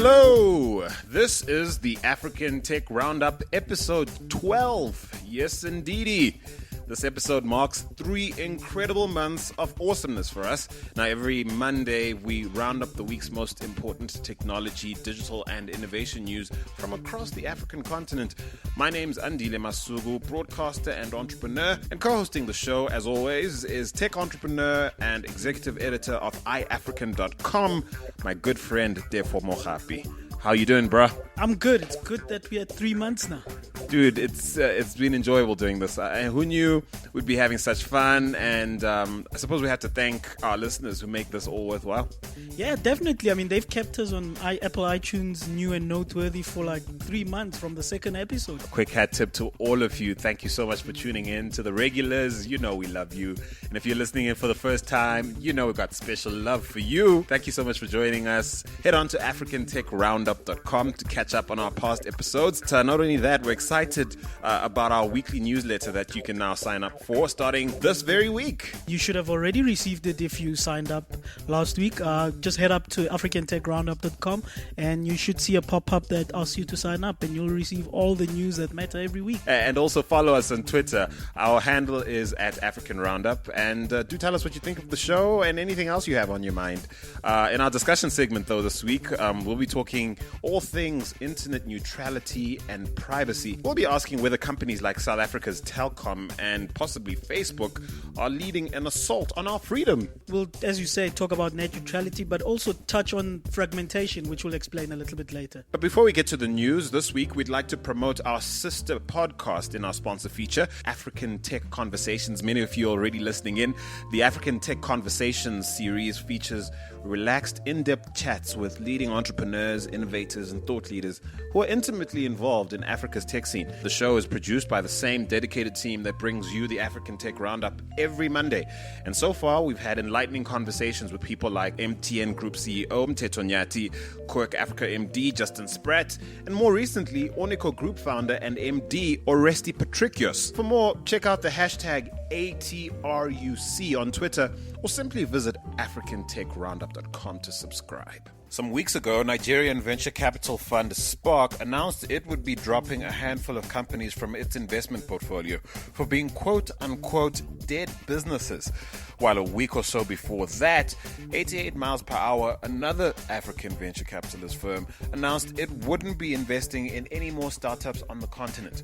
Hello, this is the African Tech Roundup, episode 12. Yes, indeedy. This episode marks 3 incredible months of awesomeness for us. Now, every Monday, we round up the week's most important technology, digital, and innovation news from across the African continent. My name's Andile Masugu, broadcaster and entrepreneur, and co-hosting the show, as always, is tech entrepreneur and executive editor of iAfrican.com, my good friend, Defo Mohapi. How you doing, bruh? I'm good. It's good that we're at 3 months now. Dude, it's been enjoyable doing this. Who knew we'd be having such fun? And I suppose we have to thank our listeners who make this all worthwhile. Yeah, definitely. I mean, they've kept us on Apple iTunes new and noteworthy for like 3 months from the second episode. A quick hat tip to all of you. Thank you so much for tuning in. To the regulars, you know we love you. And if you're listening in for the first time, you know we've got special love for you. Thank you so much for joining us. Head on to africantechroundup.com to catch up on our past episodes. Not only that, we're excited about our weekly newsletter that you can now sign up for starting this very week. You should have already received it if you signed up last week. Just head up to africantechroundup.com and you should see a pop-up that asks you to sign up, and you'll receive all the news that matter every week. And also follow us on Twitter. Our handle is at African Roundup, and do tell us what you think of the show and anything else you have on your mind. In our discussion segment, though, this week, we'll be talking all things internet neutrality and privacy. We'll be asking whether companies like South Africa's Telkom and possibly Facebook are leading an assault on our freedom. We'll, as you say, talk about net neutrality, but also touch on fragmentation, which we'll explain a little bit later. But before we get to the news, this week we'd like to promote our sister podcast in our sponsor feature, African Tech Conversations. Many of you are already listening in. The African Tech Conversations series features relaxed, in-depth chats with leading entrepreneurs, innovators, and thought leaders who are intimately involved in Africa's tech scene. The show is produced by the same dedicated team that brings you the African Tech Roundup every Monday. And so far, we've had enlightening conversations with people like MTN Group CEO Mteto Nyati, Quirk Africa MD Justin Spratt, and more recently, Onico Group founder and MD Oresti Patricios. For more, check out the hashtag ATRUC on Twitter, or simply visit africantechroundup.com to subscribe. Some weeks ago, Nigerian venture capital fund Spark announced it would be dropping a handful of companies from its investment portfolio for being quote-unquote dead businesses. While a week or so before that, 88 miles per hour, another African venture capitalist firm, announced it wouldn't be investing in any more startups on the continent.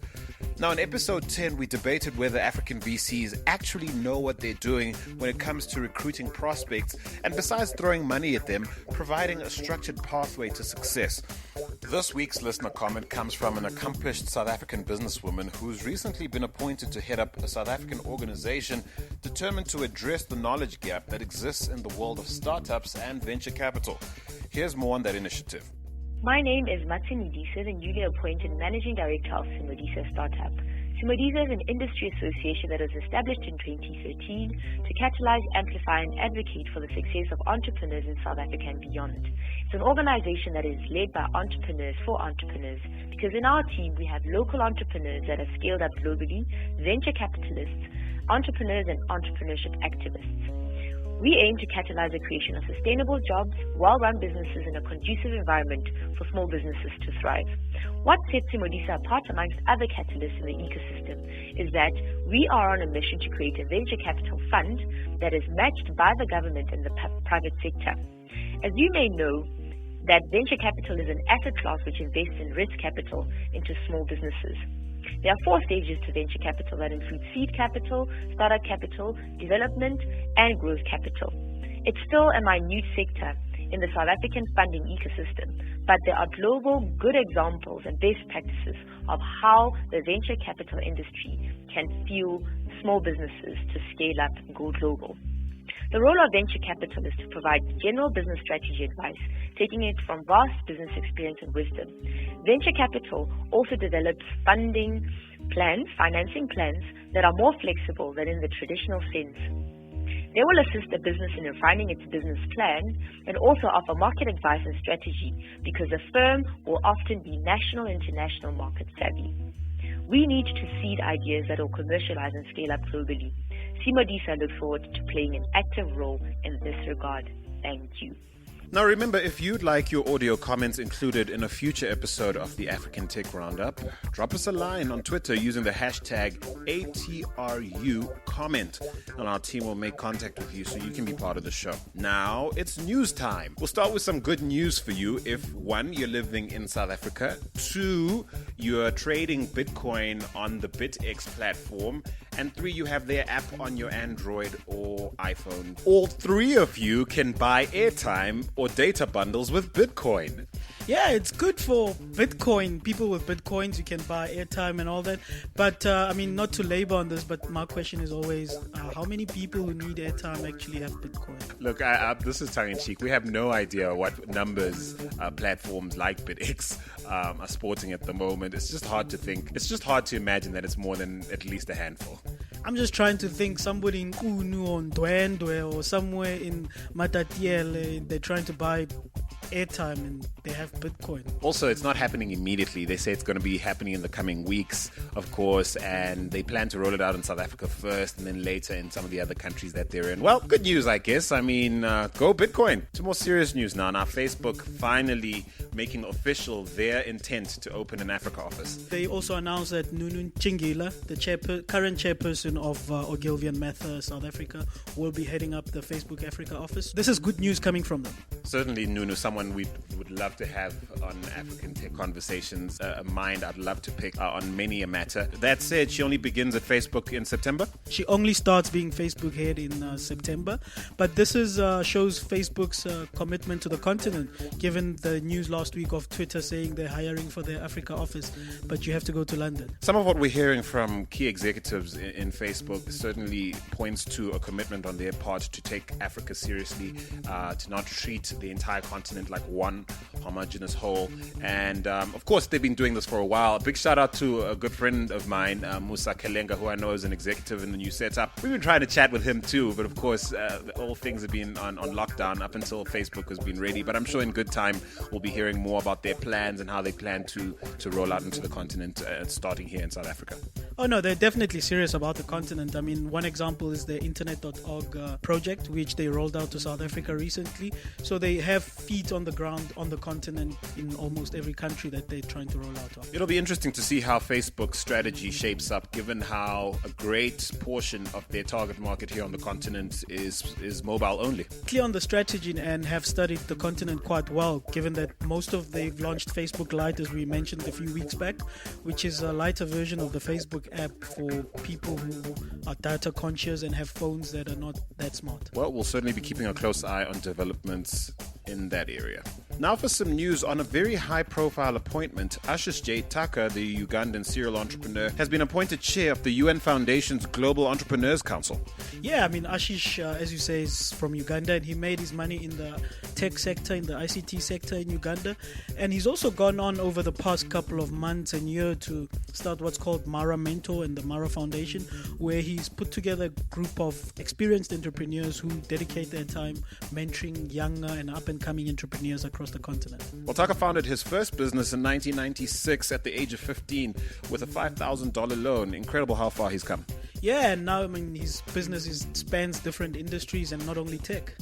Now, in episode 10, we debated whether African VCs actually know what they're doing when it comes to recruiting prospects, and besides throwing money at them, providing a structured pathway to success. This week's listener comment comes from an accomplished South African businesswoman who's recently been appointed to head up a South African organization determined to address the knowledge gap that exists in the world of startups and venture capital. Here's more on that initiative. My name is Matsin Idisa, the newly appointed Managing Director of Simodisa Startup. Simodisa is an industry association that was established in 2013 to catalyze, amplify, and advocate for the success of entrepreneurs in South Africa and beyond. It's an organization that is led by entrepreneurs for entrepreneurs, because in our team we have local entrepreneurs that have scaled up globally, venture capitalists, entrepreneurs, and entrepreneurship activists. We aim to catalyze the creation of sustainable jobs, well-run businesses in a conducive environment for small businesses to thrive. What sets Simodisa apart amongst other catalysts in the ecosystem is that we are on a mission to create a venture capital fund that is matched by the government and the private sector. As you may know, that venture capital is an asset class which invests in risk capital into small businesses. There are 4 stages to venture capital that include seed capital, startup capital, development, and growth capital. It's still a minute sector in the South African funding ecosystem, but there are global good examples and best practices of how the venture capital industry can fuel small businesses to scale up and go global. The role of venture capital is to provide general business strategy advice, taking it from vast business experience and wisdom. Venture capital also develops financing plans that are more flexible than in the traditional sense. They will assist a business in refining its business plan and also offer market advice and strategy, because a firm will often be national and international market savvy. We need to seed ideas that will commercialize and scale up globally. Simodisa looks forward to playing an active role in this regard. Thank you. Now remember, if you'd like your audio comments included in a future episode of the African Tech Roundup, drop us a line on Twitter using the hashtag #ATRUcomment, and our team will make contact with you so you can be part of the show. Now it's news time. We'll start with some good news for you if 1, you're living in South Africa, 2, you're trading Bitcoin on the BitX platform, and 3, you have their app on your Android or iPhone. All 3 of you can buy airtime or data bundles with Bitcoin. Yeah, it's good for Bitcoin. People with Bitcoins, you can buy airtime and all that. But, not to labor on this, but my question is always, how many people who need airtime actually have Bitcoin? Look, this is tongue-in-cheek. We have no idea what numbers platforms like BitX are sporting at the moment. It's just hard to think. It's just hard to imagine that it's more than at least a handful. I'm just trying to think somebody in Unu or Ndwendwe or somewhere in Matatiele, they're trying to buy airtime and they have Bitcoin. Also, it's not happening immediately. They say it's going to be happening in the coming weeks, of course, and they plan to roll it out in South Africa first and then later in some of the other countries that they're in. Well, good news, I guess. Go Bitcoin. To more serious news now. Now, Facebook finally making official their intent to open an Africa office. They also announced that Nunu Chingila, the current chairperson of Ogilvy and Mather South Africa, will be heading up the Facebook Africa office. This is good news coming from them. Certainly, Nunu, someone we would love to have on African Tech Conversations, a mind I'd love to pick on many a matter. That said, she only begins at Facebook in September? She only starts being Facebook head in September, but this shows Facebook's commitment to the continent, given the news last week of Twitter saying they're hiring for their Africa office, but you have to go to London. Some of what we're hearing from key executives in Facebook certainly points to a commitment on their part to take Africa seriously, to not treat the entire continent like one homogenous whole. And of course, they've been doing this for a while. A big shout out to a good friend of mine, Musa Kalenga, who I know is an executive in the new setup. We've been trying to chat with him too, but of course, all things have been on lockdown up until Facebook has been ready. But I'm sure in good time, we'll be hearing more about their plans and how they plan to roll out into the continent, starting here in South Africa. Oh no, they're definitely serious about the continent. I mean, one example is the internet.org project, which they rolled out to South Africa recently. So they have feet on the ground on the continent in almost every country that they're trying to roll out of. It'll be interesting to see how Facebook's strategy shapes up, given how a great portion of their target market here on the continent is mobile only. Clear on the strategy and have studied the continent quite well, given that they've launched Facebook Lite, as we mentioned a few weeks back, which is a lighter version of the Facebook app for people who are data conscious and have phones that are not that smart. Well, we'll certainly be keeping a close eye on developments in that area. Now for some news on a very high-profile appointment. Ashish J. Thakur, the Ugandan serial entrepreneur, has been appointed chair of the UN Foundation's Global Entrepreneurs Council. Yeah, Ashish, as you say, is from Uganda, and he made his money in the tech sector, in the ICT sector in Uganda. And he's also gone on over the past couple of months and year to start what's called Mara Mentor and the Mara Foundation, where he's put together a group of experienced entrepreneurs who dedicate their time mentoring younger and up-and-coming entrepreneurs across the continent. Well, Thakur founded his first business in 1996 at the age of 15 with a $5,000 loan. Incredible how far he's come. Yeah, and now his business spans different industries and not only tech.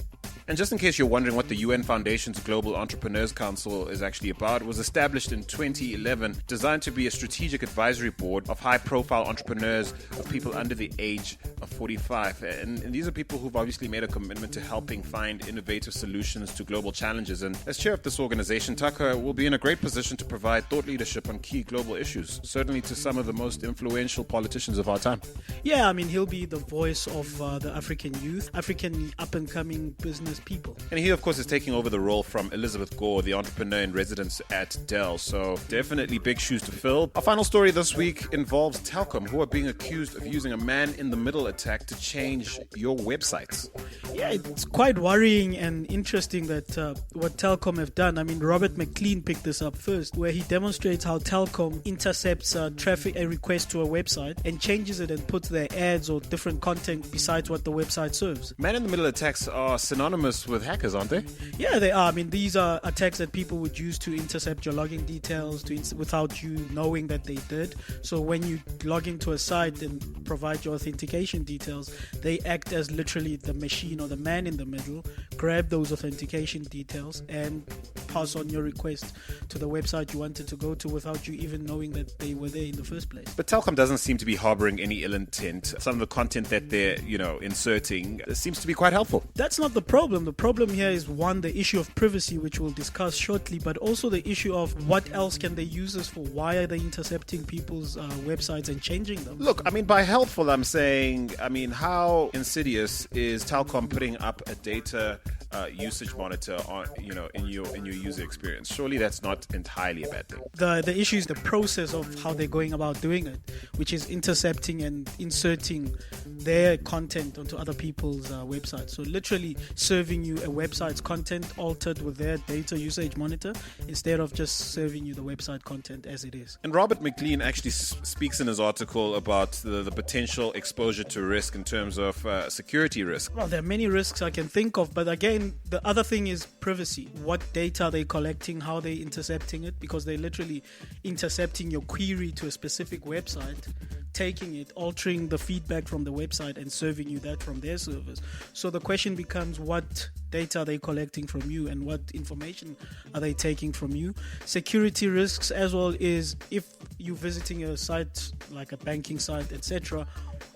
And just in case you're wondering what the UN Foundation's Global Entrepreneurs Council is actually about, it was established in 2011, designed to be a strategic advisory board of high-profile entrepreneurs of people under the age of 45. And these are people who've obviously made a commitment to helping find innovative solutions to global challenges. And as chair of this organization, Thakur will be in a great position to provide thought leadership on key global issues, certainly to some of the most influential politicians of our time. Yeah, he'll be the voice of the African youth, African up-and-coming business people. And he, of course, is taking over the role from Elizabeth Gore, the entrepreneur in residence at Dell. So definitely big shoes to fill. Our final story this week involves Telkom, who are being accused of using a man-in-the-middle attack to change your websites. Yeah, it's quite worrying and interesting that what Telkom have done. Robert McLean picked this up first, where he demonstrates how Telkom intercepts traffic, a request to a website, and changes it and puts their ads or different content besides what the website serves. Man-in-the-middle attacks are synonymous synonymous with hackers, aren't they? Yeah, they are. I mean, these are attacks that people would use to intercept your login details without you knowing that they did. So when you log into a site and provide your authentication details, they act as literally the machine or the man in the middle, grab those authentication details and pass on your request to the website you wanted to go to without you even knowing that they were there in the first place. But Telkom doesn't seem to be harboring any ill intent. Some of the content that they're, inserting seems to be quite helpful. That's not the problem. The problem here is, one, the issue of privacy, which we'll discuss shortly, but also the issue of what else can they use this for? Why are they intercepting people's websites and changing them? Look, by helpful, I'm saying, how insidious is Telkom putting up a data usage monitor on, in your user experience? Surely that's not entirely a bad thing. The issue is the process of how they're going about doing it, which is intercepting and inserting their content onto other people's websites. So literally serving you a website's content altered with their data usage monitor instead of just serving you the website content as it is. And Robert McLean actually speaks in his article about the potential exposure to risk in terms of security risk. Well, there are many risks I can think of, but again, the other thing is privacy. What data are they collecting? How are they intercepting it? Because they're literally intercepting your query to a specific website, taking it, altering the feedback from the website and serving you that from their servers. So the question becomes, what data are they collecting from you and what information are they taking from you? Security risks as well is, if you're visiting a site like a banking site, etc.,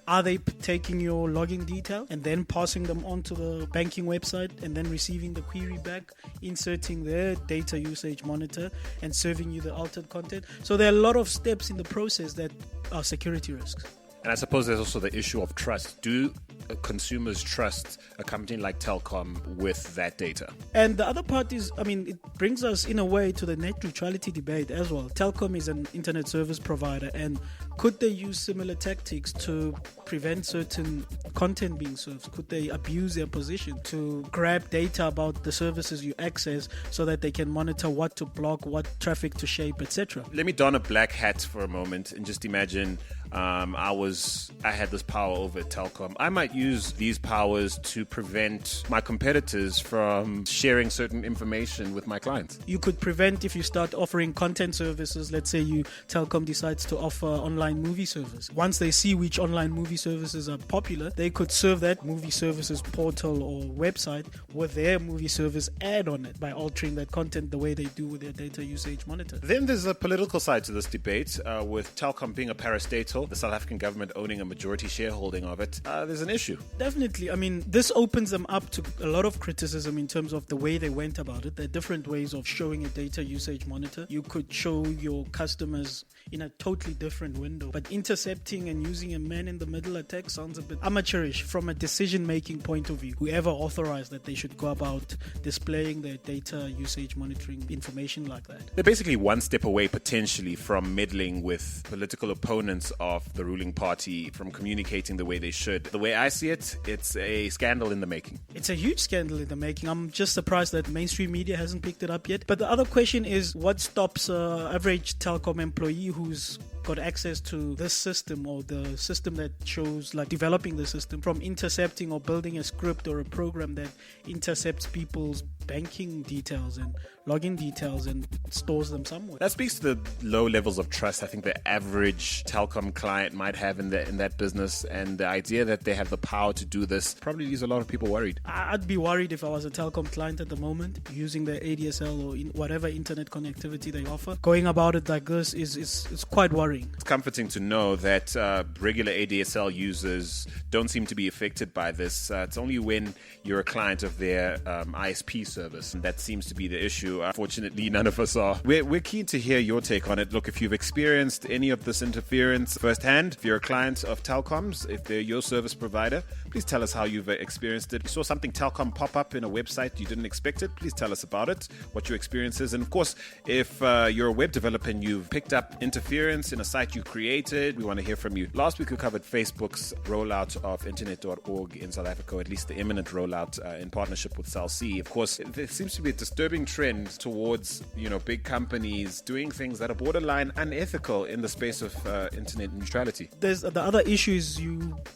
are they taking your login detail and then passing them on to the banking website and then receiving the query back, inserting their data usage monitor and serving you the altered content? So there are a lot of steps in the process that are security risks. And I suppose there's also the issue of trust. Do consumers trust a company like Telkom with that data? And the other part is, it brings us in a way to the net neutrality debate as well. Telkom is an internet service provider, and could they use similar tactics to prevent certain content being served? Could they abuse their position to grab data about the services you access so that they can monitor what to block, what traffic to shape, etc.? Let me don a black hat for a moment and just imagine I had this power over Telkom. I might use these powers to prevent my competitors from sharing certain information with my clients. You could prevent if you start offering content services. Let's say Telkom decides to offer online movie service. Once they see which online movie services are popular, they could serve that movie services portal or website with their movie service ad on it by altering that content the way they do with their data usage monitor. Then there's a political side to this debate, with Telkom being a parastatal, the South African government owning a majority shareholding of it. There's an issue. Definitely. This opens them up to a lot of criticism in terms of the way they went about it. There are different ways of showing a data usage monitor. You could show your customers in a totally different window, but intercepting and using a man-in-the-middle attack sounds a bit amateurish from a decision-making point of view. Whoever authorized that they should go about displaying their data usage monitoring information like that. They're basically one step away potentially from meddling with political opponents of the ruling party, from communicating the way they should. The way I see it, it's a scandal in the making. It's a huge scandal in the making. I'm just surprised that mainstream media hasn't picked it up yet. But the other question is, what stops an average Telkom employee who's got access to this system or the system that shows, like developing the system, from intercepting or building a script or a program that intercepts people's banking details and login details and stores them somewhere? That speaks to the low levels of trust I think the average Telkom client might have in that business, and the idea that they have the power to do this probably leaves a lot of people worried. I'd be worried if I was a Telkom client at the moment, using their ADSL or whatever internet connectivity they offer. Going about it like this is quite worrying. It's comforting to know that regular ADSL users don't seem to be affected by this. It's only when you're a client of their ISP service, and that seems to be the issue. Fortunately, none of us are. We're keen to hear your take on it. Look, if you've experienced any of this interference firsthand, if you're a client of Telkom's, if they're your service provider, please tell us how you've experienced it. You saw something Telkom pop up in a website, you didn't expect it, please tell us about it, what your experience is. And of course, if you're a web developer and you've picked up interference in a site you created, we want to hear from you. Last week we covered Facebook's rollout of internet.org in South Africa, or at least the imminent rollout in partnership with Cell C. Of course, there seems to be a disturbing trend towards big companies doing things that are borderline unethical in the space of internet neutrality. There's the other issue is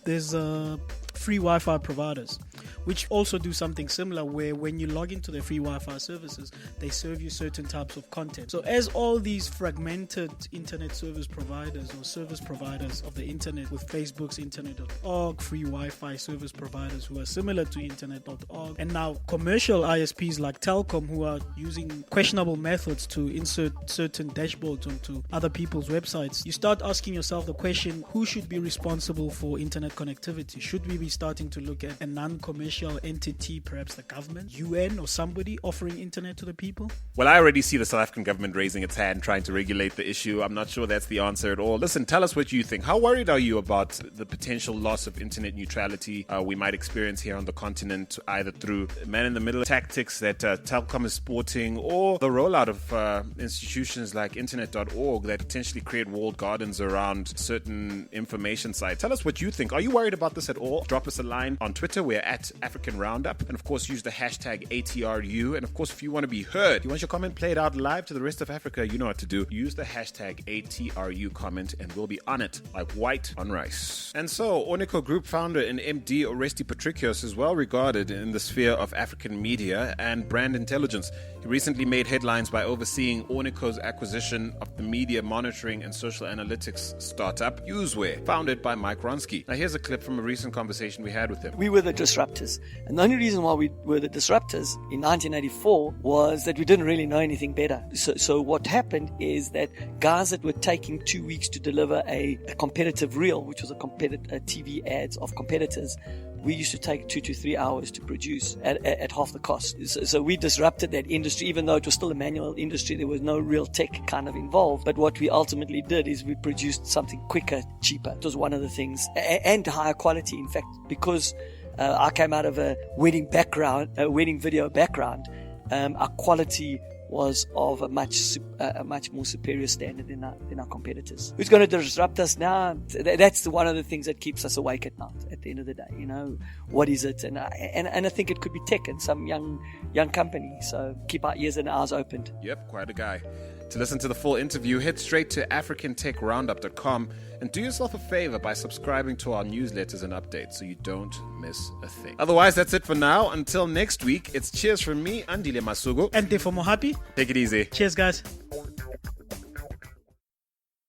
there's free Wi-Fi providers. which also do something similar, where when you log into their free Wi-Fi services, they serve you certain types of content. So as all these fragmented internet service providers or service providers of the internet, with Facebook's internet.org, free Wi-Fi service providers who are similar to internet.org, and now commercial ISPs like Telkom who are using questionable methods to insert certain dashboards onto other people's websites, you start asking yourself the question, who should be responsible for internet connectivity? Should we be starting to look at a non-commercial entity, perhaps the government, UN or somebody, offering internet to the people? Well, I already see the South African government raising its hand, trying to regulate the issue. I'm not sure that's the answer at all. Listen, tell us what you think. How worried are you about the potential loss of internet neutrality we might experience here on the continent, either through man-in-the-middle tactics that Telkom is sporting, or the rollout of institutions like internet.org that potentially create walled gardens around certain information sites? Tell us what you think. Are you worried about this at all? Drop us a line on Twitter. We're at African Roundup. And of course, use the hashtag ATRU. And of course, if you want to be heard, you want your comment played out live to the rest of Africa, you know what to do. Use the hashtag ATRU comment and we'll be on it like white on rice. And so, Onico Group founder and MD Oresti Patricios is well regarded in the sphere of African media and brand intelligence. He recently made headlines by overseeing Onico's acquisition of the media monitoring and social analytics startup Useware, founded by Mike Ronsky. Now here's a clip from a recent conversation we had with him. We were the disruptors. And the only reason why we were the disruptors in 1984 was that we didn't really know anything better. So what happened is that guys that were taking 2 weeks to deliver a competitive reel, which was a TV ads of competitors, we used to take 2 to 3 hours to produce at half the cost. So we disrupted that industry, even though it was still a manual industry. There was no real tech kind of involved. But what we ultimately did is we produced something quicker, cheaper. It was one of the things, and higher quality, in fact, because I came out of a wedding video background. Our quality was of a much more superior standard than our competitors. Who's going to disrupt us now? That's one of the things that keeps us awake at night. At the end of the day, what is it? And I think it could be tech and some young company. So keep our ears and eyes opened. Yep, quite a guy. To listen to the full interview, head straight to africantechroundup.com and do yourself a favor by subscribing to our newsletters and updates so you don't miss a thing. Otherwise, that's it for now. Until next week, it's cheers from me, Andile Masugu. And Defo Mohapi. Take it easy. Cheers, guys.